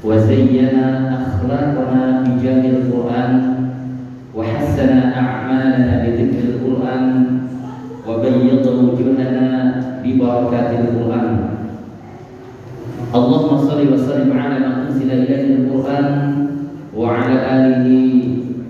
وزين أخلاقنا بجاه القرآن وحسن أعمالنا بذكر القرآن وبيض وجوهنا ببركات القرآن. اللهم صل وسلم على من أنزل إليه القرآن وعلى آله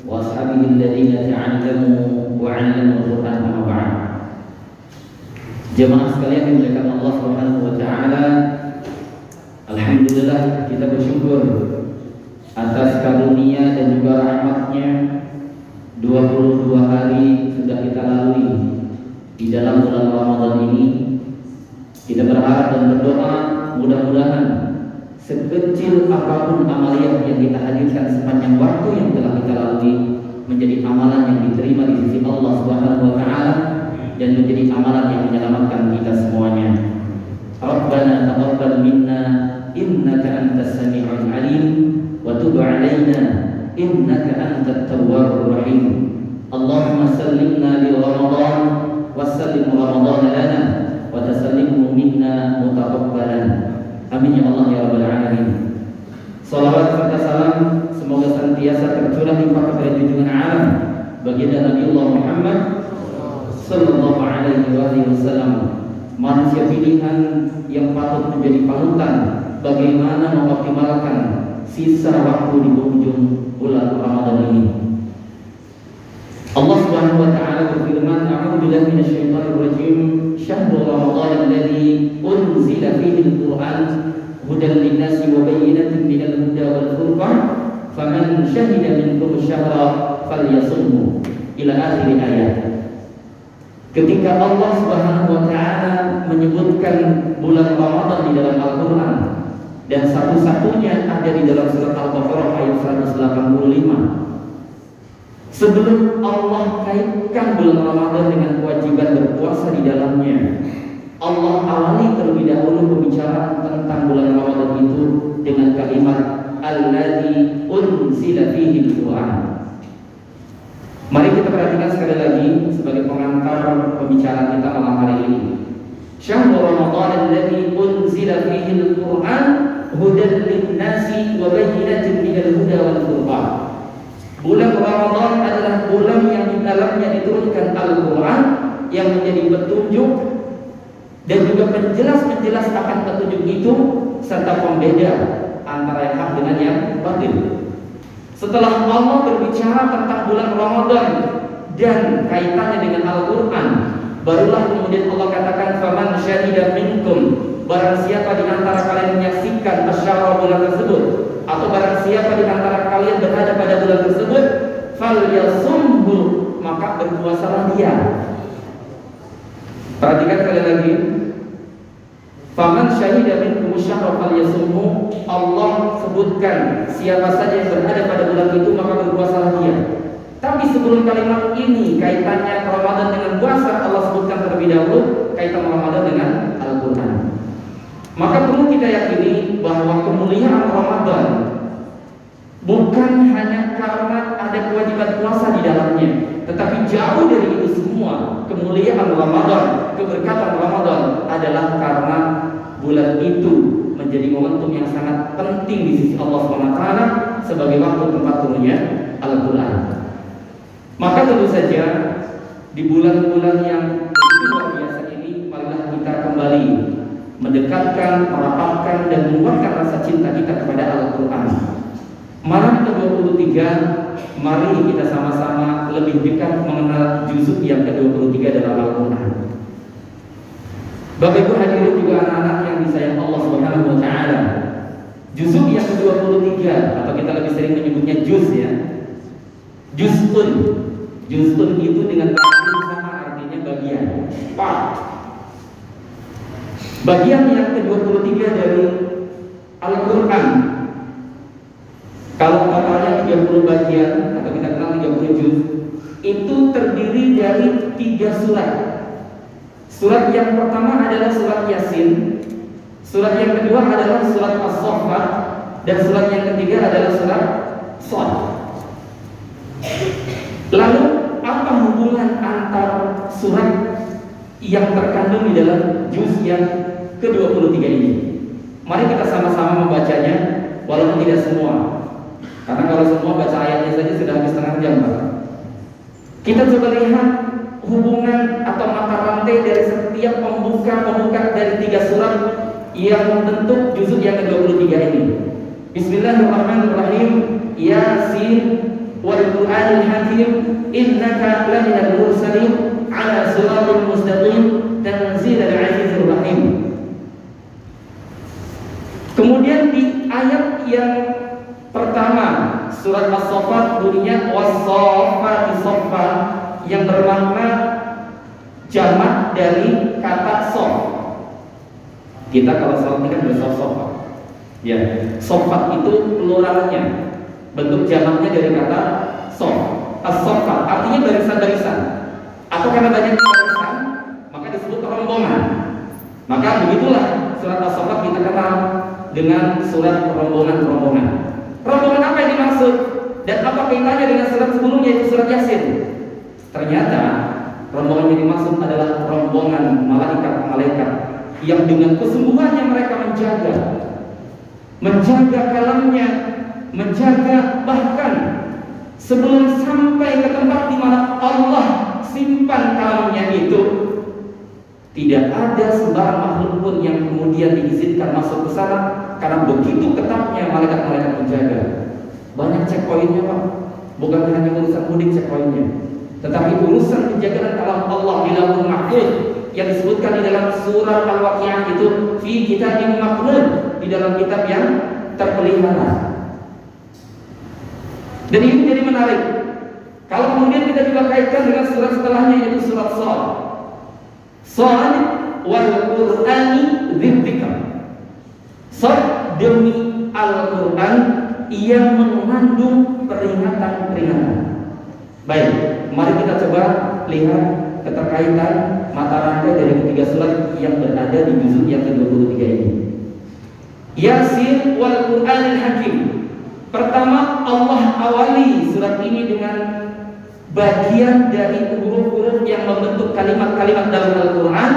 وأصحابه الذين تعلموا وعلموا القرآن. أما بعد. Jemaah sekalian yang dimuliakan Allah Subhanahu wa taala, alhamdulillah kita bersyukur atas karunia dan juga rahmatnya 22 hari sudah kita lalui di dalam bulan Ramadan ini. Kita berharap dan berdoa mudah-mudahan sekecil apapun amaliyah yang kita hadirkan sepanjang waktu yang telah kita lalui menjadi amalan yang diterima di sisi Allah Subhanahu wa taala dan menjadi amalan yang menyelamatkan kita semuanya. Rabbana taqabbal minna innaka antas sami'ul alim wa tub 'alaina innaka antat tawwabur rahim. Allahumma sallimna li Ramadan wa sallim Ramadan lana wa tasallimhu minna mutaqabbalan. Amin ya Allah ya rabbal alamin. Salawat serta salam semoga senantiasa tercurah limpah kepada junjungan alam baginda Nabiullah Muhammad sallallahu alaihi wasallam, manusia pilihan yang patut menjadi panutan bagaimana mengoptimalkan sisa waktu di penghujung bulan Ramadan ini. Allah Subhanahu wa taala berfirman, "A'udzubillahi minasyaitonir rajim. Syahrul Ramadan alladzi unzila fihi al-Qur'an hudan lin-nasi wa bayyinatin minal huda wal furqan. Faman syahida minkum asy-syahra falyasumhu." Ila akhir ayat. Ketika Allah Subhanahu wa taala menyebutkan bulan Ramadan di dalam Al-Qur'an dan satu-satunya ada di dalam surat Al-Baqarah ayat 185. Sebelum Allah kaitkan bulan Ramadan dengan kewajiban berpuasa di dalamnya, Allah awali terlebih dahulu pembicaraan tentang bulan Ramadan itu dengan kalimat alladzi unzila fihi al-Qur'an. Mari kita perhatikan sekali lagi sebagai pengantar pembicaraan kita malam hari ini. Syahrul Ramadan alladzi unzila fihi al-Qur'an hudan lin-nasi wa bayyinatin minal huda wal furqan. Bulan Ramadan adalah bulan yang di dalamnya diturunkan Al-Qur'an yang menjadi petunjuk dan juga penjelas akan petunjuk itu serta pembeda antara yang hak dengan yang batil. Setelah Allah berbicara tentang bulan Ramadan dan kaitannya dengan Al-Qur'an, barulah kemudian Allah katakan faman syahida minkum, barang siapa di antara kalian menyaksikan asyara bulan tersebut, atau barang siapa di antara kalian berada pada bulan tersebut, falyasumhu, maka berpuasalah dia. Perhatikan sekali lagi, faman syahida minkum asyara falyasumhu. Allah sebutkan siapa saja yang berada pada bulan itu maka berpuasalah dia. Tapi sebelum kalimat ini kaitannya Ramadan dengan puasa, Allah sebutkan terlebih dahulu kaitan Ramadan dengan Al-Qur'an. Maka perlu kita yakini bahwa kemuliaan Ramadan bukan hanya karena ada kewajiban puasa di dalamnya, tetapi jauh dari itu semua. Kemuliaan Ramadan, keberkatan Ramadan adalah karena bulan itu menjadi momentum yang sangat penting di sisi Allah SWT sebagai waktu tempat turunnya Al-Quran. Maka tentu saja di bulan-bulan yang begitu luar biasa ini, marilah kita kembali mendekatkan, merapatkan dan menguatkan rasa cinta kita kepada Al-Quran. Malam ke-23, mari kita sama-sama lebih dekat mengenal juzuk yang ke-23 dalam Al-Quran. Bapak Ibu hadirin juga anak-anak yang disayang Allah Subhanahu wa taala. Juzuk yang ke-23 atau kita lebih sering menyebutnya juz ya. Juz'un. Juz'un itu dengan bahasa sama artinya bagian, part. Bagian yang ke-23 dari Al-Qur'an. Kalau totalnya 30 bagian atau kita kenal 30 juz, itu terdiri dari 3 surat. Surat yang pertama adalah surat Yasin, surat yang kedua adalah surat As-Saffat, dan surat yang ketiga adalah surat Shad. Lalu apa hubungan antara surat yang terkandung di dalam juz yang ke-23 ini? Mari kita sama-sama membacanya, walaupun tidak semua. Karena kalau semua baca ayatnya saja sudah habis setengah jam, Pak. Kita coba lihat hubungan atau mata rantai dari setiap pembuka dari 3 surat yang membentuk juzuk yang ke-23 ini. Bismillahirrahmanirrahim. Yasin wal Qur'anil Hakim innaka laminal mursalin ala siratal mustaqim tanzilal azizir rahim. Kemudian di ayat yang pertama surat As-Saffat bunyinya was-saffati saffa yang bermakna jamak dari kata sof. Kita kalau sholat ini kan bersof-sof. Ya, sofat itu pluralnya. Bentuk jamaknya dari kata sof. As-saffat artinya barisan-barisan. Atau karena banyak barisan, maka disebut rombongan. Maka begitulah surat As-Saffat kita kenal dengan surat rombongan-rombongan. Rombongan apa yang dimaksud? Dan apa kaitannya dengan surat sebelumnya yaitu surat Yasin? Ternyata rombongan yang dimaksud adalah rombongan malaikat-malaikat yang dengan kesungguhannya mereka menjaga kalamnya, menjaga bahkan sebelum sampai ke tempat di mana Allah simpan kalamnya itu, tidak ada sembarang makhluk pun yang kemudian diizinkan masuk ke sana karena begitu ketatnya malaikat-malaikat menjaga. Banyak checkpointnya, Pak. Bukan hanya urusan mudik checkpointnya, tetapi urusan penjagaan kalam Allah di Lauhul Mahfuz yang disebutkan di dalam surat Al-Waqiah itu fi kitabim maknun, di dalam kitab yang terpelihara. Dan ini jadi menarik. Kalau kemudian kita juga kaitkan dengan surat setelahnya yaitu surat Shad wal Qur'ani dzikr. Shad demi Al-Qur'an yang mengandung peringatan-peringatan. Baik, mari kita coba lihat keterkaitan mata rantai dari ketiga surat yang berada di juzuk yang ke-23 ini. Yasin wal Qur'anil Hakim. Pertama, Allah awali surat ini dengan bagian dari huruf-huruf yang membentuk kalimat-kalimat dalam Al-Quran,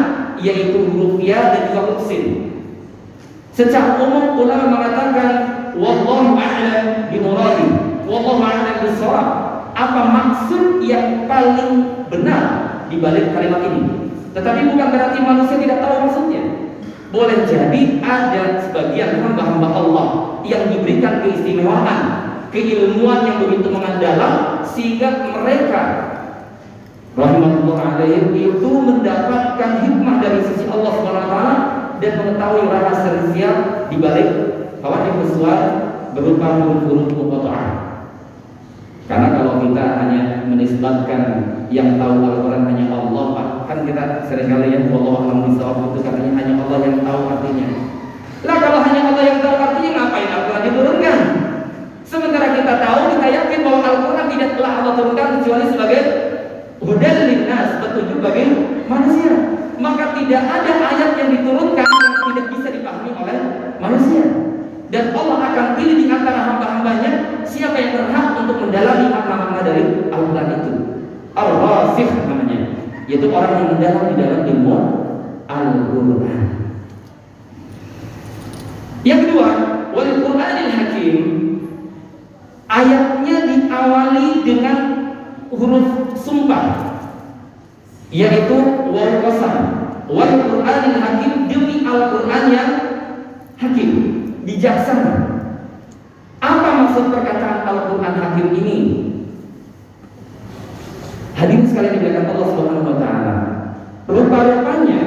yaitu huruf ya dan juga huruf sin. Secara umum ulama mengatakan wallahu a'lam bimuradi, wallahu a'lam bis-shawab. Apa maksud yang paling benar di balik kalimat ini? Tetapi bukan berarti manusia tidak tahu maksudnya. Boleh jadi ada sebagian hamba-hamba Allah yang diberikan keistimewaan, keilmuan yang begitu mendalam sehingga mereka rahimahullah alaihim itu mendapatkan hikmah dari sisi Allah SWT dan mengetahui rahasia di balik hawadits suwar berupa huruf-huruf muqatta'ah. Karena kalau kita hanya menisbatkan yang tahu Al-Quran hanya Allah, kan kita seringkali yang wallahu a'lam bishawab itu katanya hanya Allah yang tahu artinya. Lah kalau hanya Allah yang tahu artinya, ngapain Al-Quran diturunkan? Sementara kita tahu, kita yakin bahwa Al-Quran tidak telah Allah turunkan kecuali sebagai hudan linnas, petunjuk bagi manusia. Maka tidak ada ayat yang diturunkan yang tidak bisa dipahami oleh manusia. Dan Allah akan pilih di antara hamba-hambanya siapa yang berhak untuk mendalami makna-makna dari Al-Quran itu. Ar-Rasikh namanya, yaitu orang yang mendalam di dalam ilmu Al-Quran. Yang kedua, wal Qur'anil Hakim. Ayatnya diawali dengan huruf sumpah, yaitu wal qasam. Wal Qur'anil Hakim, demi Al-Quran yang hakim, bijaksana. Apa maksud perkataan Al-Quran Hakim ini? Hadirin sekalian dimuliakan Allah Subhanahu wa taala. Rupa-rupanya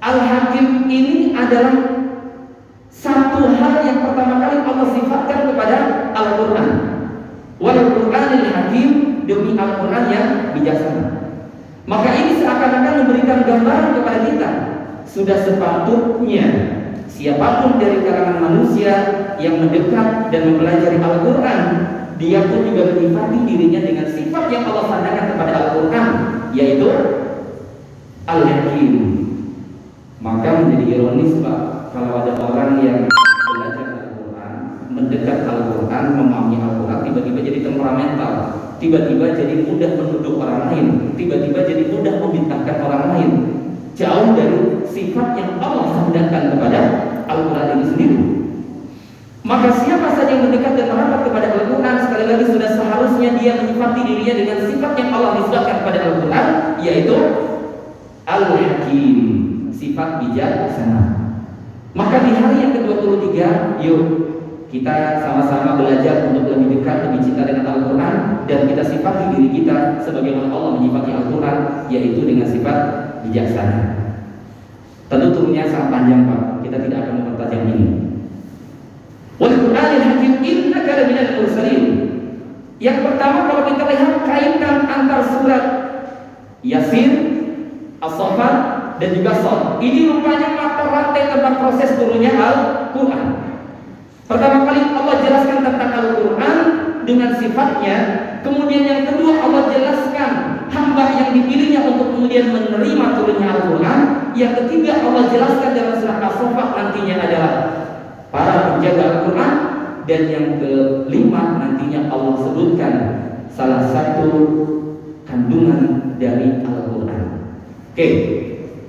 Al-Hakim ini adalah satu hal yang pertama kali Allah sifatkan kepada Al-Quran. Wal Qur'anil Hakim, demi Al-Quran yang bijaksana. Maka ini seakan-akan memberikan gambaran kepada kita, sudah sepatutnya siapapun dari kalangan manusia yang mendekat dan mempelajari Al-Quran, dia pun juga menyifati dirinya dengan sifat yang Allah sandarkan kepada Al-Quran, yaitu Al-Hakim. Maka menjadi ironis, Pak, kalau ada orang yang belajar Al-Quran, mendekat Al-Quran, memahami Al-Quran, tiba-tiba jadi temperamental, tiba-tiba jadi mudah menuduh orang lain, tiba-tiba jadi mudah membintangkan orang lain, jauh dari sifat yang Allah sandarkan kepada Al-Quran ini sendiri. Maka siapa saja yang mendekat dan merapat kepada Al-Quran, sekali lagi sudah seharusnya dia menyifati dirinya dengan sifat yang Allah nisbatkan kepada Al-Quran, yaitu Al-Hakim, sifat bijaksana. Maka di hari yang ke-23, yuk kita sama-sama belajar untuk lebih dekat, lebih cinta dengan Al-Quran, dan kita sifati diri kita sebagaimana Allah menyifati Al-Quran, yaitu dengan sifat bijaksana. Tentu turunnya sangat panjang, Pak. Kita tidak akan mempertajam ini. Wal Qur'anil Hakim innaka laminal mursalin. Yang pertama, kalau kita lihat kaitan antar surat Yasin, As-Saffat, dan juga Shad, ini rupanya mata rantai tentang proses turunnya Al-Quran. Pertama kali Allah jelaskan tentang Al-Quran dengan sifatnya. Kemudian yang kedua, Allah jelaskan hamba yang dipilihnya untuk kemudian menerima turunnya Al-Quran. Yang ketiga, Allah jelaskan dalam surah As-Saffat nantinya adalah para penjaga Al-Quran. Dan yang kelima, nantinya Allah sebutkan salah satu kandungan dari Al-Quran. Oke,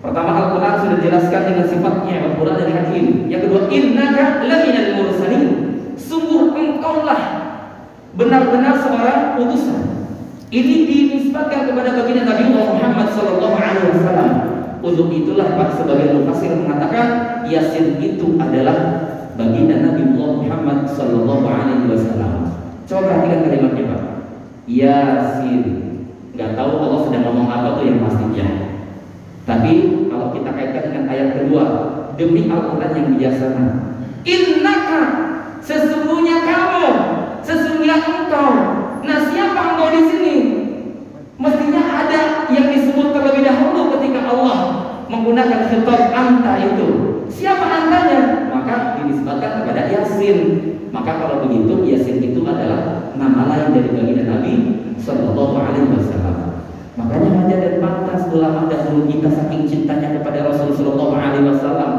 pertama, Al-Quran sudah dijelaskan dengan sifatnya, Al-Quran dan Hakim. Yang kedua, innaka laminal mursalin, sungguh engkaulah benar-benar seorang utusan. Ini dinisbatkan kepada baginda Nabi Muhammad SAW. Untuk itulah Pak, sebagian mufassir mengatakan Yasin itu adalah baginda Nabi Muhammad SAW. Coba perhatikan kalimatnya, Pak. Yasin. Gak tahu Allah sedang ngomong apa tuh yang pastinya. Tapi kalau kita kaitkan dengan ayat kedua, demi Al-Quran yang bijaksana. Innaka, sesungguhnya kamu, sesungguhnya engkau. Nah, siapa engkau di sini? Mestinya ada yang disebut terlebih dahulu ketika Allah menggunakan khitab anta itu. Siapa antanya? Maka dinisbatkan kepada Yasin. Maka kalau begitu, Yasin itu adalah nama lain dari baginda Nabi SAW. Makanya wajar dan pantas ulama dahulu kita saking cintanya kepada Rasulullah SAW,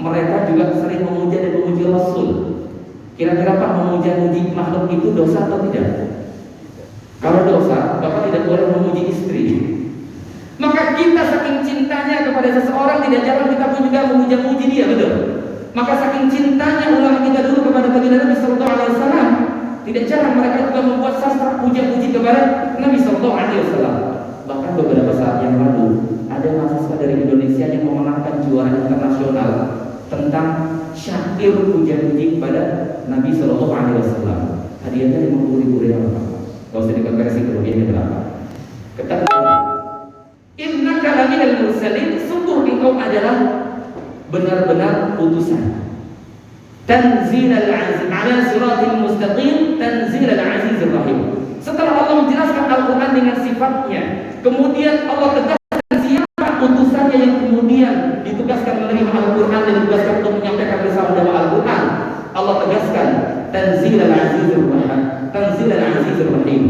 mereka juga sering memuja dan memuji Rasul. Kira-kira Pak, memuja-muji makhluk itu dosa atau tidak? Kalau dosa, Bapak tidak boleh memuji istri. Maka kita saking cintanya kepada seseorang, tidak jarang kita pun juga memuja-muji dia, betul? Maka saking cintanya ulama kita dulu kepada baginda Nabi SAW, tidak jarang mereka juga membuat sastra puja-puji kepada Nabi SAW. Bahkan beberapa saat yang lalu ada mahasiswa dari Indonesia yang memenangkan juara internasional tentang syair puja-puji kepada Nabi SAW. Hadiahnya 50.000 rial. Kalau usah dikonversi kerugiannya berapa? Kata innaka laminal mursalin, sungguh engkau adalah benar-benar utusan. Tanzilal aziz ala siratil mustaqim, tanzilal azizir rahim. Setelah Allah menjelaskan Al-Quran dengan sifatnya, kemudian Allah tegaskan siapa utusannya yang kemudian ditugaskan menerima Al-Quran dan ditugaskan untuk menyampaikan risalah dalam Al-Quran. Allah tegaskan Tanzilal Azizir Rahim, Tanzilal Azizir Rahim,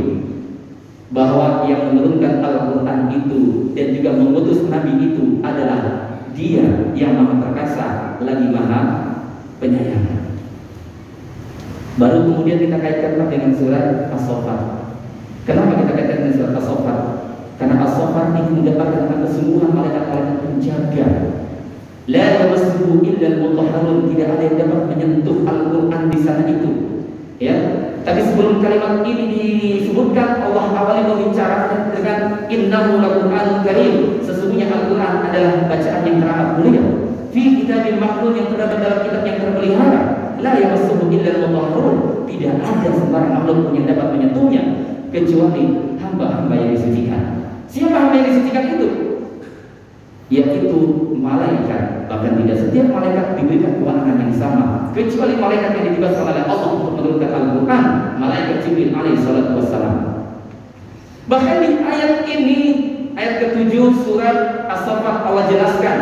bahwa yang menurunkan Al-Quran itu dan juga mengutus Nabi itu adalah Dia yang Maha Perkasa lagi Maha Penyayang. Baru kemudian kita kaitkan dengan surat As-Saffat. Kenapa kita kaitkan dengan surat As-Saffat? Karena As-Saffat ini mendapatkan kesungguhan malaikat-malaikat penjaga. La yamassuhu illa al-mutahharun, tidak ada yang dapat menyentuh Al-Quran di sana itu. Ya, tapi sebelum kalimat ini disebutkan, Allah awali membicarakan dengan innahu laqur'anun karim. Sesungguhnya Al-Quran adalah bacaan yang teramat mulia. Fi kitabil maknun, yang terdapat dalam kitab yang terpelihara. La yamassuhu illa al-mutahharun, tidak ada sembarang makhluk yang dapat menyentuhnya kecuali hamba-hamba yang disucikan. Siapa hamba yang disucikan itu? Yaitu malaikat. Bahkan tidak setiap malaikat diberikan kewenangan yang sama, kecuali malaikat yang ditugaskan oleh Allah untuk menurunkan Al-Quran, malaikat Jibril alaihi salatu wassalam. Bahkan di ayat ini, ayat ke-7 surat As-Saffat, Allah jelaskan,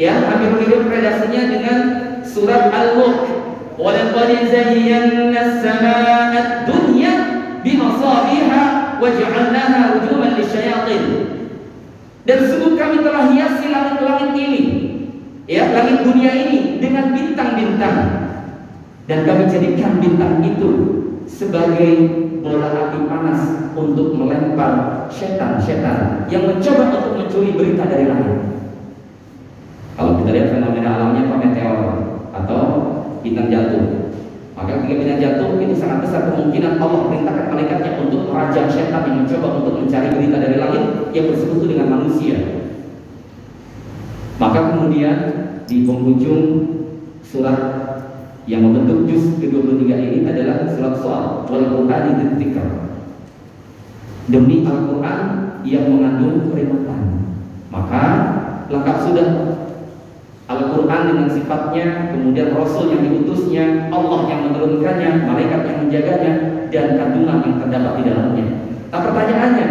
ya, hampir mirip redaksinya dengan surat Al-Mulk. وَلَقَدْ زَيَّنَّا السَّمَاءَ الدُّنْيَا بِمَصَابِيحَ وَجَعَلْنَاهَا رُجُومًا لِلشَّيَاطِينِ. Dan sungguh kami telah hiasi langit-langit ini, ya, langit dunia ini dengan bintang-bintang, dan kami jadikan bintang itu sebagai bola api panas untuk melempar setan-setan yang mencoba untuk mencuri berita dari langit. Kalau kita lihat fenomena alamnya, meteor atau bintang jatuh, Maka ketika bintang jatuh, itu sangat besar kemungkinan Allah perintahkan malaikatnya untuk merajam syaitan yang mencoba untuk mencari berita dari langit yang bersekutu dengan manusia. Maka kemudian di penghujung surat yang membentuk juz ke-23 ini adalah surat Shad, wal Qur'ani dzikr. Demi Al-Quran yang mengandung peringatan. Maka lengkap sudah Al-Quran dengan sifatnya, kemudian Rasul yang diutusnya, Allah yang menurunkannya, malaikat yang menjaganya, dan kandungan yang terdapat di dalamnya. Nah pertanyaannya,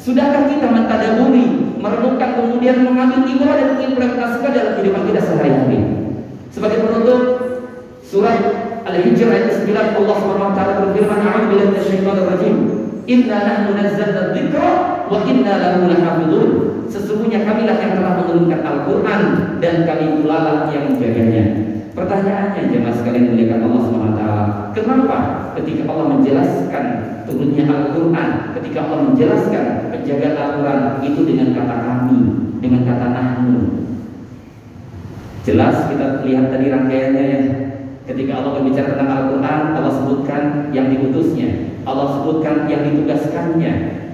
sudahkah kita mentadaburi, merenungkan, kemudian mengambil ibrah dan mengimplementasikan dalam kehidupan kita sehari-hari? Sebagai penutup surat Al-Hijr ayat 9, Allah SWT berfirman, "A'udzu billahi minasyaitonir rajim. Inna nahnu nazzalna dzikra wa inna lahu lahafizun." Sesungguhnya kamilah yang telah menurunkan Al-Quran dan kami pula lah yang menjaganya. Pertanyaannya jemaah sekalian muliakan Allah SWT, kenapa ketika Allah menjelaskan turunnya Al-Quran, ketika Allah menjelaskan penjagaan Al-Quran itu dengan kata kami, dengan kata nahnu? Jelas kita lihat tadi rangkaiannya ya. Ketika Allah berbicara tentang Al-Quran, Allah sebutkan yang diutusnya, Allah sebutkan yang ditugaskannya.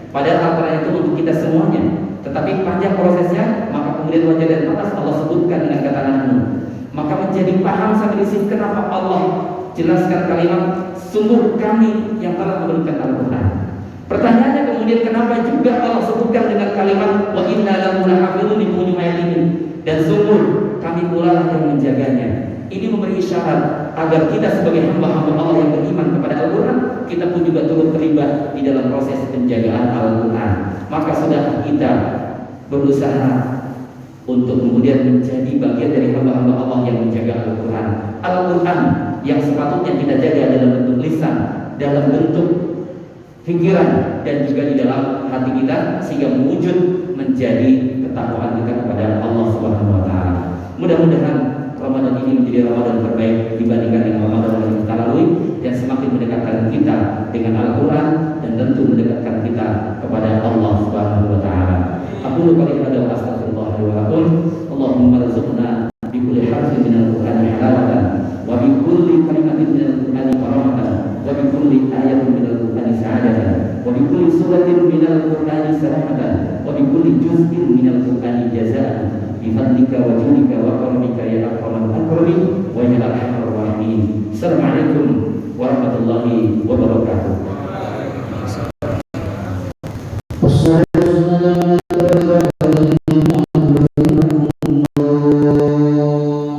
Padahal Al-Quran itu untuk kita semuanya, tetapi panjang prosesnya, maka kemudian wajah dan atas Allah sebutkan dengan kata nahnu. Maka menjadi paham sampai di sini kenapa Allah jelaskan kalimat sungguh kami yang telah menurunkan Al-Quran. Pertanyaannya kemudian kenapa juga Allah sebutkan dengan kalimat wa inna lahu lahafizun di penghujung ayat ini, dan sungguh kami pula lah yang menjaganya. Ini memberi isyarat agar kita sebagai hamba-hamba Allah yang beriman kepada Al-Quran, kita pun juga turut terlibat di dalam proses penjagaan Al-Quran. Maka sudah kita berusaha untuk kemudian menjadi bagian dari hamba-hamba Allah yang menjaga Al-Quran. Al-Quran yang sepatutnya kita jaga dalam bentuk lisan, dalam bentuk pikiran, dan juga di dalam hati kita, sehingga mewujud menjadi ketakwaan kita kepada Allah Subhanahu wa Ta'ala. Mudah-mudahan Ramadan ini menjadi Ramadan terbaik dibandingkan dengan Ramadan yang kita lalui, dan semakin mendekatkan kita dengan Al-Quran, dan tentu mendekatkan kita kepada Allah Subhanahu wa Ta'ala. Aku lupa kepada astagfirullah wa lakum. Allahumma rzuqna bi kulli harfin min al-Qur'ani halawatan, wa bi kulli kalimatin min al-Qur'ani karamatan, wa bi kulli ayatin min al-Qur'ani sa'adatan, wa bi kulli suratin min al-Qur'ani salamatan, wa bi kulli juz'in min al-Qur'ani jazaan bi fadlika wa junika wa karamika ya